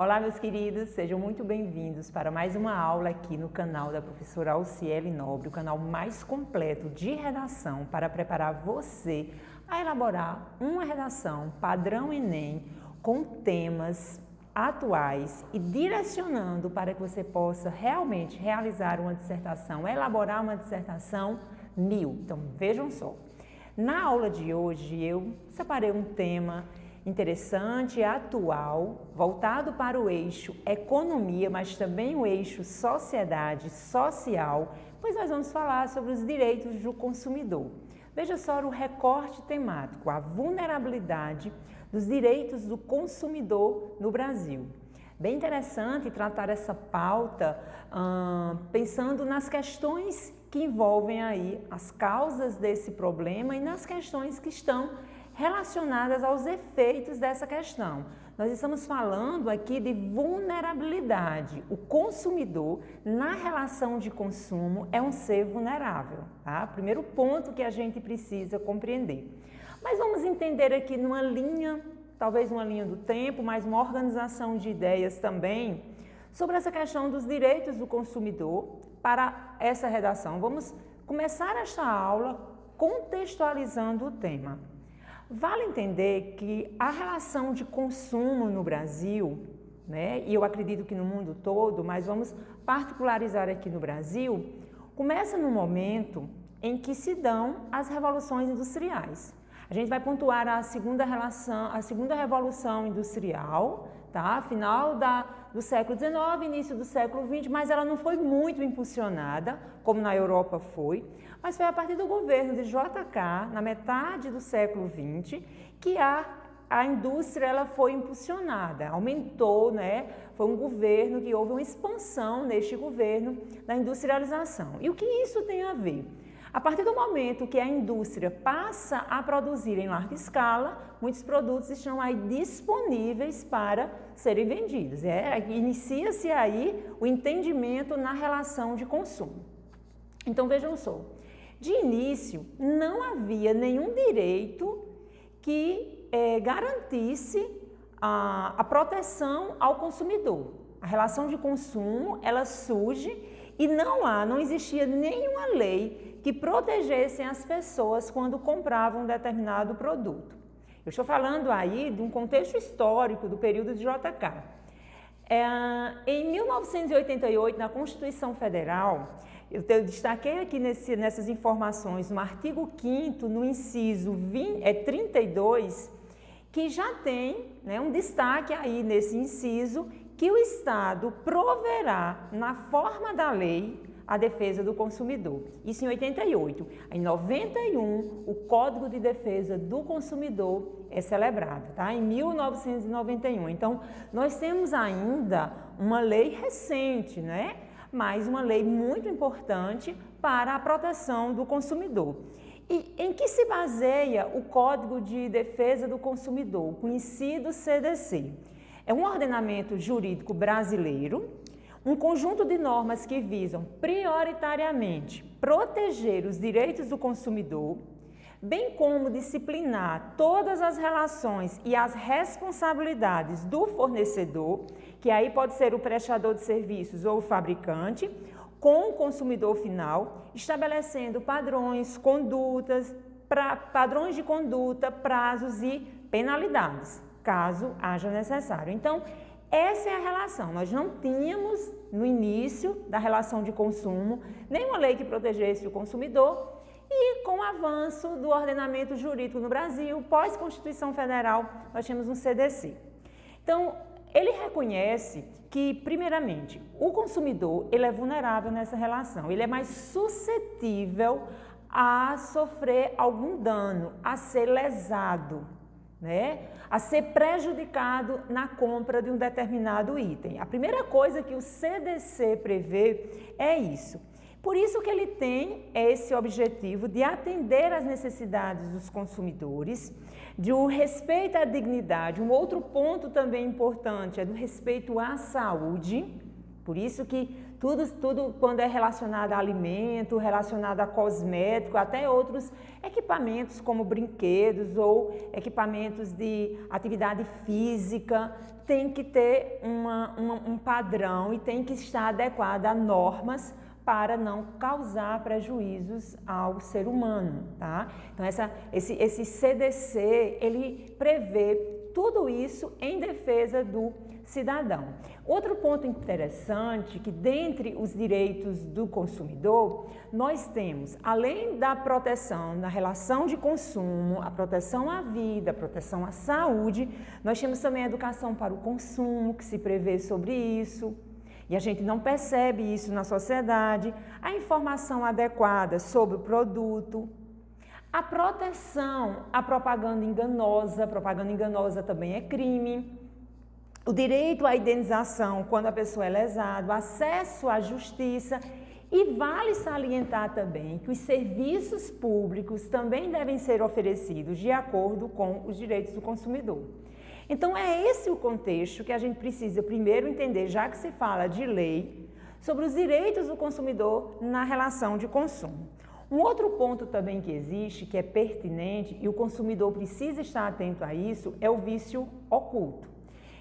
Olá, meus queridos, sejam muito bem-vindos para mais uma aula aqui no canal da professora Alciele Nobre, o canal mais completo de redação para preparar você a elaborar uma redação padrão Enem com temas atuais e direcionando para que você possa realmente realizar uma dissertação, elaborar uma dissertação 1000. Então, vejam só. Na aula de hoje eu separei um tema interessante e atual, voltado para o eixo economia, mas também o eixo sociedade, social, pois nós vamos falar sobre os direitos do consumidor. Veja só o recorte temático, a vulnerabilidade dos direitos do consumidor no Brasil. Bem interessante tratar essa pauta pensando nas questões que envolvem aí as causas desse problema e nas questões que estão relacionadas aos efeitos dessa questão. Nós estamos falando aqui de vulnerabilidade. O consumidor, na relação de consumo, é um ser vulnerável, tá? Primeiro ponto que a gente precisa compreender. Mas vamos entender aqui numa linha, talvez uma linha do tempo, mas uma organização de ideias também, sobre essa questão dos direitos do consumidor para essa redação. Vamos começar esta aula contextualizando o tema. Vale entender que a relação de consumo no Brasil, né, e eu acredito que no mundo todo, mas vamos particularizar aqui no Brasil, começa no momento em que se dão as revoluções industriais. A gente vai pontuar a segunda revolução industrial, tá? Final do século XIX, início do século XX, mas ela não foi muito impulsionada, como na Europa foi, mas foi a partir do governo de JK, na metade do século XX, que a indústria ela foi impulsionada, aumentou, né? Foi um governo que houve uma expansão neste governo da industrialização. E o que isso tem a ver? A partir do momento que a indústria passa a produzir em larga escala, muitos produtos estão aí disponíveis para serem vendidos. Inicia-se aí o entendimento na relação de consumo. Então vejam só, de início não havia nenhum direito que garantisse a proteção ao consumidor. A relação de consumo ela surge e não existia nenhuma lei que protegesse as pessoas quando compravam um determinado produto. Eu estou falando aí de um contexto histórico do período de JK. Em 1988, na Constituição Federal, eu destaquei aqui nessas informações, no artigo 5º, no inciso 32, que já tem, né, um destaque aí nesse inciso, que o Estado proverá, na forma da lei, a defesa do consumidor. Isso em 88. Em 91, o Código de Defesa do Consumidor é celebrado, tá? Em 1991. Então, nós temos ainda uma lei recente, né? Mas uma lei muito importante para a proteção do consumidor. E em que se baseia o Código de Defesa do Consumidor, conhecido CDC? É um ordenamento jurídico brasileiro, um conjunto de normas que visam prioritariamente proteger os direitos do consumidor, bem como disciplinar todas as relações e as responsabilidades do fornecedor, que aí pode ser o prestador de serviços ou o fabricante, com o consumidor final, estabelecendo padrões de conduta, prazos e penalidades, caso haja necessário. Então, essa é a relação. Nós não tínhamos, no início da relação de consumo, nenhuma lei que protegesse o consumidor e com o avanço do ordenamento jurídico no Brasil, pós-Constituição Federal, nós tínhamos um CDC. Então, ele reconhece que, primeiramente, o consumidor ele é vulnerável nessa relação, ele é mais suscetível a sofrer algum dano, a ser lesado, né? A ser prejudicado na compra de um determinado item. A primeira coisa que o CDC prevê é isso. Por isso que ele tem esse objetivo de atender às necessidades dos consumidores, de um respeito à dignidade. Um outro ponto também importante é do respeito à saúde. Por isso que tudo quando é relacionado a alimento, relacionado a cosmético, até outros equipamentos como brinquedos ou equipamentos de atividade física, tem que ter um padrão e tem que estar adequado a normas para não causar prejuízos ao ser humano, tá? Então, esse CDC, ele prevê tudo isso em defesa do cidadão. Outro ponto interessante que dentre os direitos do consumidor, nós temos, além da proteção na relação de consumo, a proteção à vida, a proteção à saúde, nós temos também a educação para o consumo, que se prevê sobre isso, e a gente não percebe isso na sociedade, a informação adequada sobre o produto, a proteção à propaganda enganosa também é crime, o direito à indenização quando a pessoa é lesada, o acesso à justiça, e vale salientar também que os serviços públicos também devem ser oferecidos de acordo com os direitos do consumidor. Então é esse o contexto que a gente precisa primeiro entender, já que se fala de lei, sobre os direitos do consumidor na relação de consumo. Um outro ponto também que existe, que é pertinente, e o consumidor precisa estar atento a isso, é o vício oculto.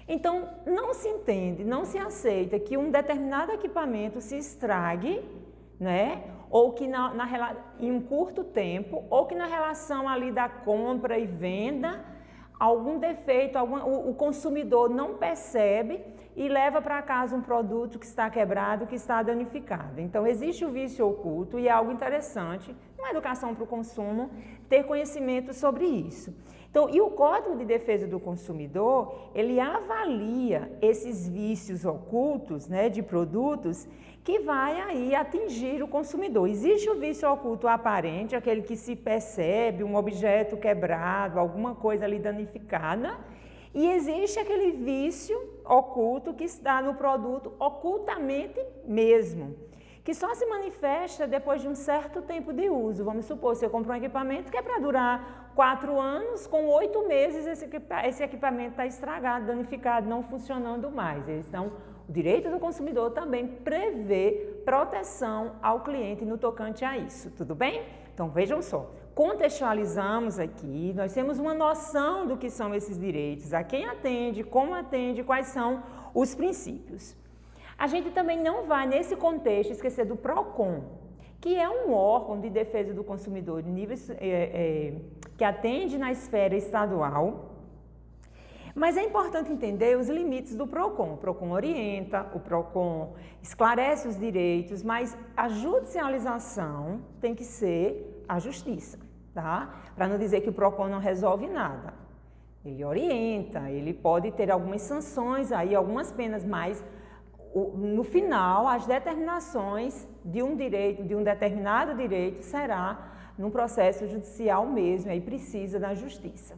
Então, não se entende, não se aceita que um determinado equipamento se estrague, né? Ou que em um curto tempo, ou que na relação ali da compra e venda, algum defeito, o consumidor não percebe e leva para casa um produto que está quebrado, que está danificado. Então, existe o vício oculto e é algo interessante, uma educação para o consumo, ter conhecimento sobre isso. Então, e o Código de Defesa do Consumidor, ele avalia esses vícios ocultos, né, de produtos que vai aí atingir o consumidor. Existe o vício oculto aparente, aquele que se percebe, um objeto quebrado, alguma coisa ali danificada, e existe aquele vício oculto que está no produto ocultamente mesmo, que só se manifesta depois de um certo tempo de uso. Vamos supor, você compra um equipamento que é para durar 4 anos, com 8 meses esse equipamento está estragado, danificado, não funcionando mais. Então, o direito do consumidor também prevê proteção ao cliente no tocante a isso, tudo bem? Então, vejam só, contextualizamos aqui, nós temos uma noção do que são esses direitos, a quem atende, como atende, quais são os princípios. A gente também não vai, nesse contexto, esquecer do PROCON, que é um órgão de defesa do consumidor de níveis, que atende na esfera estadual, mas é importante entender os limites do PROCON. O PROCON orienta, o PROCON esclarece os direitos, mas a judicialização tem que ser a justiça, tá? Para não dizer que o PROCON não resolve nada. Ele orienta, ele pode ter algumas sanções, aí algumas penas, mas no final, as determinações de um direito, de um determinado direito, será no processo judicial mesmo, aí precisa da justiça,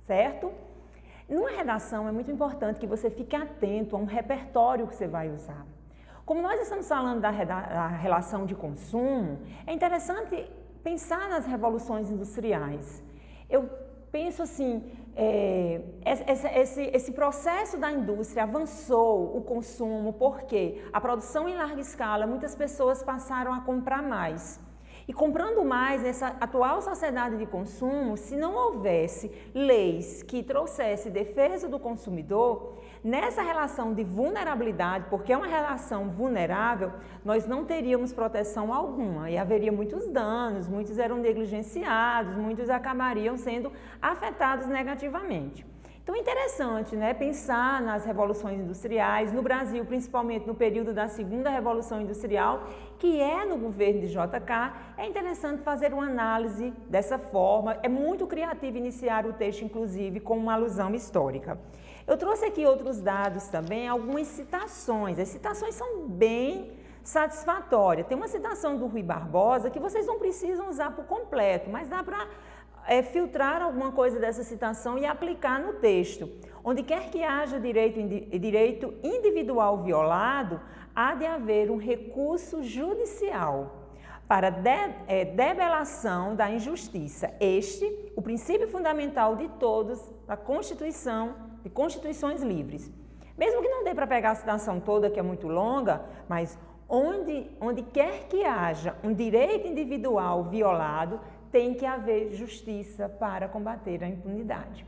certo? Numa redação é muito importante que você fique atento a um repertório que você vai usar. Como nós estamos falando da relação de consumo, é interessante pensar nas revoluções industriais. Eu penso assim, esse processo da indústria avançou o consumo porque a produção em larga escala, muitas pessoas passaram a comprar mais. E comprando mais, nessa atual sociedade de consumo, se não houvesse leis que trouxessem defesa do consumidor, nessa relação de vulnerabilidade, porque é uma relação vulnerável, nós não teríamos proteção alguma e haveria muitos danos, muitos eram negligenciados, muitos acabariam sendo afetados negativamente. Então é interessante, né, pensar nas revoluções industriais, no Brasil, principalmente no período da segunda Revolução Industrial, que é no governo de JK, é interessante fazer uma análise dessa forma, é muito criativo iniciar o texto, inclusive, com uma alusão histórica. Eu trouxe aqui outros dados também, algumas citações, as citações são bem satisfatórias. Tem uma citação do Rui Barbosa que vocês não precisam usar por completo, mas dá para filtrar alguma coisa dessa citação e aplicar no texto. Onde quer que haja direito individual violado, há de haver um recurso judicial para debelação da injustiça. Este, o princípio fundamental de todos, da Constituição, de constituições livres. Mesmo que não dê para pegar a citação toda, que é muito longa, mas onde quer que haja um direito individual violado, tem que haver justiça para combater a impunidade.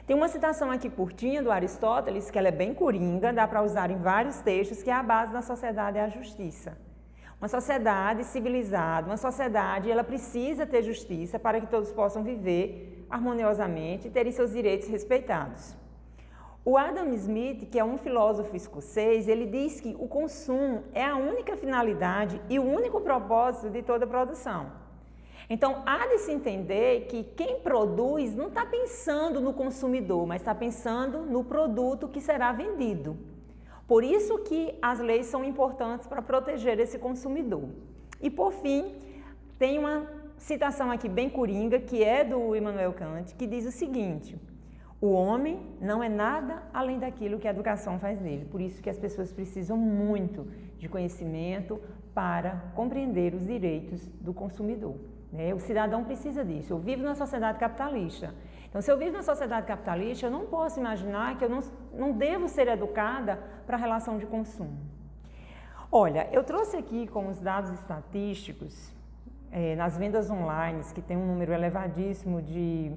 Tem uma citação aqui curtinha do Aristóteles, que ela é bem coringa, dá para usar em vários textos, que é a base da sociedade é a justiça. Uma sociedade civilizada, uma sociedade, ela precisa ter justiça para que todos possam viver harmoniosamente e terem seus direitos respeitados. O Adam Smith, que é um filósofo escocês, ele diz que o consumo é a única finalidade e o único propósito de toda produção. Então, há de se entender que quem produz não está pensando no consumidor, mas está pensando no produto que será vendido. Por isso que as leis são importantes para proteger esse consumidor. E, por fim, tem uma citação aqui bem coringa, que é do Immanuel Kant, que diz o seguinte: o homem não é nada além daquilo que a educação faz dele. Por isso que as pessoas precisam muito de conhecimento para compreender os direitos do consumidor. O cidadão precisa disso. Eu vivo numa sociedade capitalista. Então, se eu vivo numa sociedade capitalista, eu não posso imaginar que eu não devo ser educada para a relação de consumo. Olha, eu trouxe aqui com os dados estatísticos, nas vendas online, que tem um número elevadíssimo de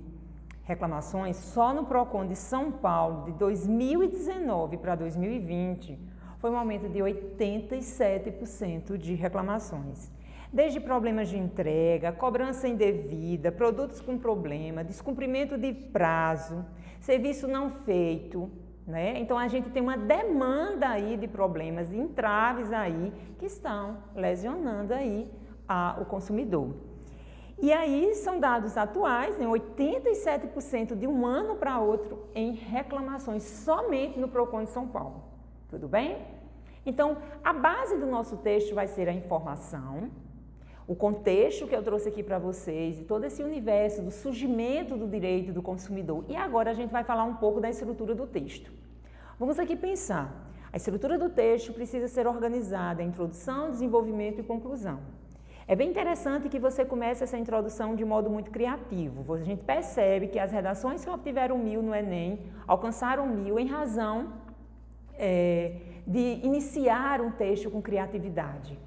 reclamações, só no PROCON de São Paulo, de 2019 para 2020, foi um aumento de 87% de reclamações. Desde problemas de entrega, cobrança indevida, produtos com problema, descumprimento de prazo, serviço não feito, né? Então, a gente tem uma demanda aí de problemas, entraves aí, que estão lesionando aí o consumidor. E aí, são dados atuais, né? 87% de um ano para outro em reclamações, somente no PROCON de São Paulo. Tudo bem? Então, a base do nosso texto vai ser a informação, o contexto que eu trouxe aqui para vocês, e todo esse universo do surgimento do direito do consumidor. E agora a gente vai falar um pouco da estrutura do texto. Vamos aqui pensar. A estrutura do texto precisa ser organizada em introdução, desenvolvimento e conclusão. É bem interessante que você comece essa introdução de modo muito criativo. A gente percebe que as redações que obtiveram 1000 no Enem alcançaram 1000 em razão de iniciar um texto com criatividade,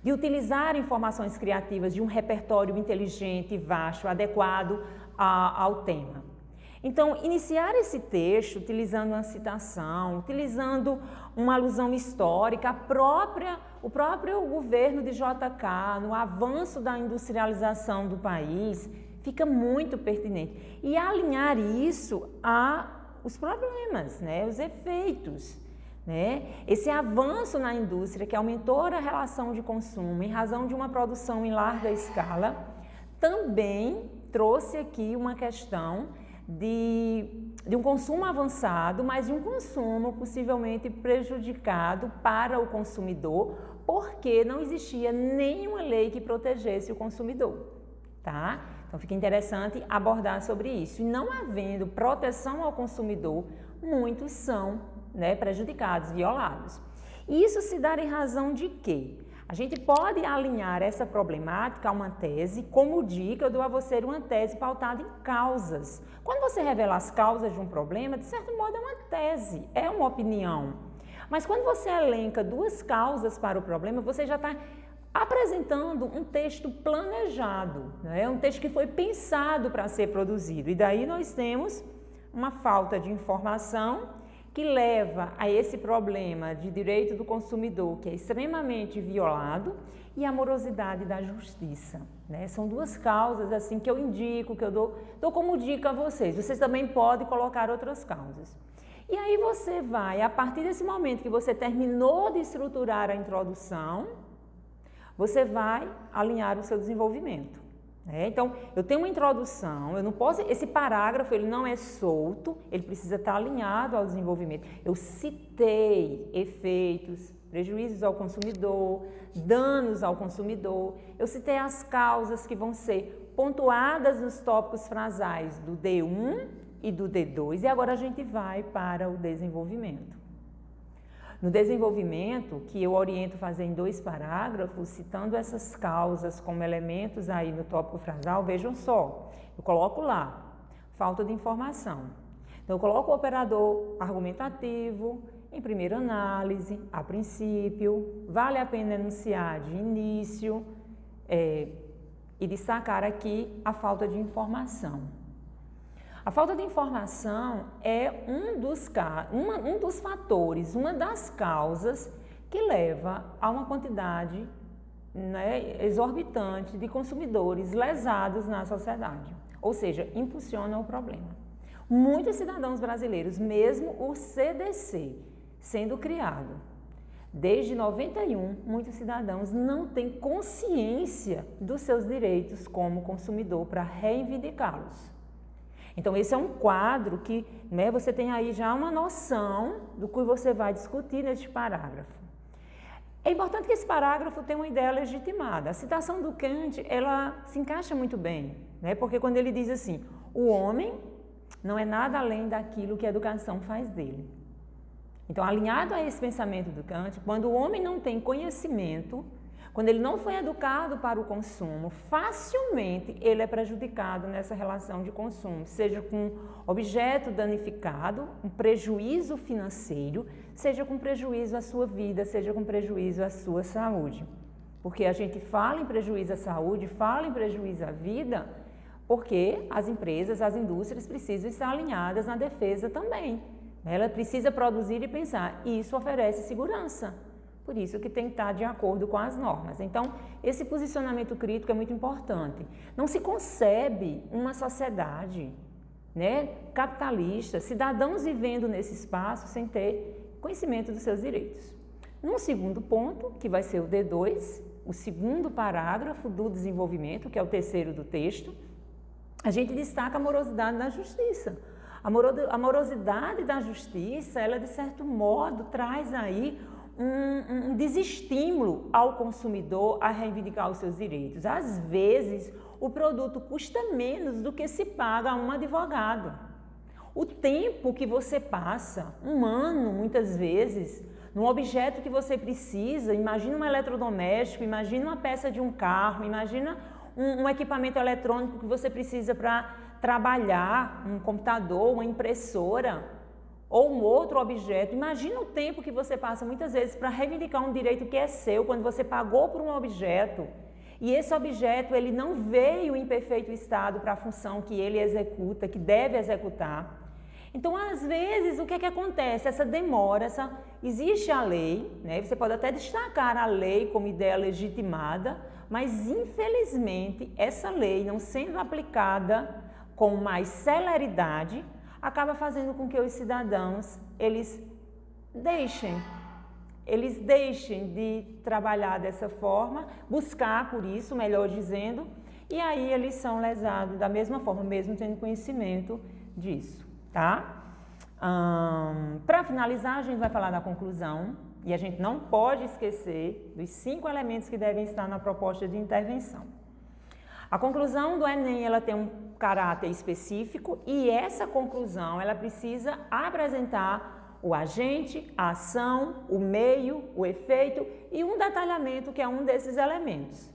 de utilizar informações criativas de um repertório inteligente, vasto, adequado ao tema. Então, iniciar esse texto utilizando uma citação, utilizando uma alusão histórica, o próprio governo de JK, no avanço da industrialização do país, fica muito pertinente. E alinhar isso aos problemas, né, os efeitos. Esse avanço na indústria que aumentou a relação de consumo em razão de uma produção em larga escala, também trouxe aqui uma questão de um consumo avançado, mas de um consumo possivelmente prejudicado para o consumidor, porque não existia nenhuma lei que protegesse o consumidor, tá? Então fica interessante abordar sobre isso. E não havendo proteção ao consumidor, muitos são prejudicados, violados. E isso se dá em razão de quê? A gente pode alinhar essa problemática a uma tese, como dica, eu dou a você uma tese pautada em causas. Quando você revela as causas de um problema, de certo modo é uma tese, é uma opinião. Mas quando você elenca duas causas para o problema, você já está apresentando um texto planejado, um texto que foi pensado para ser produzido. E daí nós temos uma falta de informação que leva a esse problema de direito do consumidor, que é extremamente violado, e a morosidade da justiça. São duas causas assim que eu indico, que eu dou como dica a vocês. Vocês também podem colocar outras causas. E aí você vai, a partir desse momento que você terminou de estruturar a introdução, você vai alinhar o seu desenvolvimento. Então, eu tenho uma introdução, eu não posso, esse parágrafo ele não é solto, ele precisa estar alinhado ao desenvolvimento. Eu citei efeitos, prejuízos ao consumidor, danos ao consumidor, eu citei as causas que vão ser pontuadas nos tópicos frasais do D1 e do D2, e agora a gente vai para o desenvolvimento. No desenvolvimento, que eu oriento fazer em 2 parágrafos, citando essas causas como elementos aí no tópico frasal, vejam só, eu coloco lá, falta de informação. Então, eu coloco o operador argumentativo em primeira análise, a princípio, vale a pena enunciar de início e destacar aqui a falta de informação. A falta de informação é um dos fatores, uma das causas que leva a uma quantidade exorbitante de consumidores lesados na sociedade, ou seja, impulsiona o problema. Muitos cidadãos brasileiros, mesmo o CDC sendo criado desde 91, muitos cidadãos não têm consciência dos seus direitos como consumidor para reivindicá-los. Então, esse é um quadro que você tem aí já uma noção do que você vai discutir neste parágrafo. É importante que esse parágrafo tenha uma ideia legitimada. A citação do Kant, ela se encaixa muito bem, porque quando ele diz assim, o homem não é nada além daquilo que a educação faz dele. Então, alinhado a esse pensamento do Kant, quando o homem não tem conhecimento, quando ele não foi educado para o consumo, facilmente ele é prejudicado nessa relação de consumo, seja com objeto danificado, um prejuízo financeiro, seja com prejuízo à sua vida, seja com prejuízo à sua saúde. Porque a gente fala em prejuízo à saúde, fala em prejuízo à vida, porque as empresas, as indústrias precisam estar alinhadas na defesa também. Ela precisa produzir e pensar, e isso oferece segurança. Por isso que tem que estar de acordo com as normas. Então, esse posicionamento crítico é muito importante. Não se concebe uma sociedade capitalista, cidadãos vivendo nesse espaço sem ter conhecimento dos seus direitos. Num segundo ponto, que vai ser o D2, o segundo parágrafo do desenvolvimento, que é o terceiro do texto, a gente destaca a morosidade da justiça. A morosidade da justiça, ela de certo modo traz aí um desestímulo ao consumidor a reivindicar os seus direitos. Às vezes, o produto custa menos do que se paga a um advogado. O tempo que você passa, um ano muitas vezes, num objeto que você precisa, imagina um eletrodoméstico, imagina uma peça de um carro, imagina um equipamento eletrônico que você precisa para trabalhar, um computador, uma impressora ou um outro objeto. Imagina o tempo que você passa muitas vezes para reivindicar um direito que é seu, quando você pagou por um objeto e esse objeto ele não veio em perfeito estado para a função que ele executa, que deve executar. Então, às vezes, o que é que acontece? Essa demora, existe a lei, você pode até destacar a lei como ideia legitimada, mas infelizmente essa lei não sendo aplicada com mais celeridade, acaba fazendo com que os cidadãos, eles deixem de trabalhar dessa forma, buscar por isso, melhor dizendo, e aí eles são lesados da mesma forma, mesmo tendo conhecimento disso, tá? Para finalizar, a gente vai falar da conclusão, e a gente não pode esquecer dos 5 elementos que devem estar na proposta de intervenção. A conclusão do Enem, ela tem um caráter específico e essa conclusão, ela precisa apresentar o agente, a ação, o meio, o efeito e um detalhamento que é um desses elementos.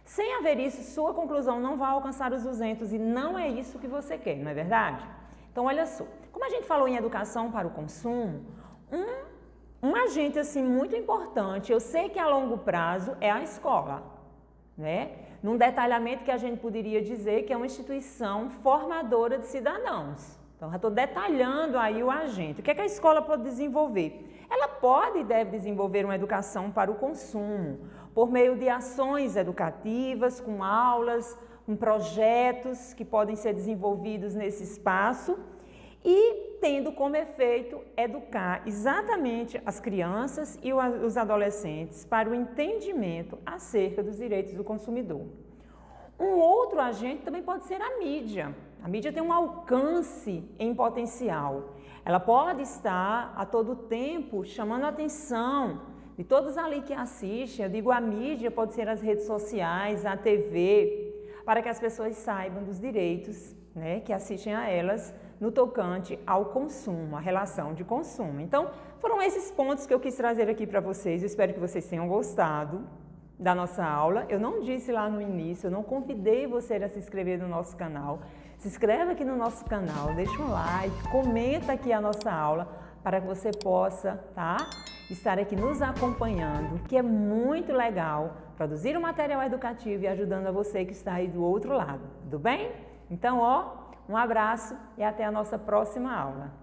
Sem haver isso, sua conclusão não vai alcançar os 200 e não é isso que você quer, não é verdade? Então, olha só, como a gente falou em educação para o consumo, um agente assim muito importante, eu sei que a longo prazo é a escola, num detalhamento que a gente poderia dizer que é uma instituição formadora de cidadãos. Então, já estou detalhando aí o agente. O que é que a escola pode desenvolver? Ela pode e deve desenvolver uma educação para o consumo, por meio de ações educativas, com aulas, com projetos que podem ser desenvolvidos nesse espaço e tendo como efeito educar exatamente as crianças e os adolescentes para o entendimento acerca dos direitos do consumidor. Um outro agente também pode ser a mídia. A mídia tem um alcance em potencial. Ela pode estar a todo tempo chamando a atenção de todos ali que assistem. Eu digo a mídia, pode ser as redes sociais, a TV, para que as pessoas saibam dos direitos que assistem a elas no tocante ao consumo, a relação de consumo. Então, foram esses pontos que eu quis trazer aqui para vocês. Eu espero que vocês tenham gostado da nossa aula. Eu não disse lá no início, eu não convidei você a se inscrever no nosso canal. Se inscreve aqui no nosso canal, deixa um like, comenta aqui a nossa aula, para que você possa, tá? Estar aqui nos acompanhando, que é muito legal produzir um material educativo e ajudando a você que está aí do outro lado, tudo bem? Então, ó, um abraço e até a nossa próxima aula.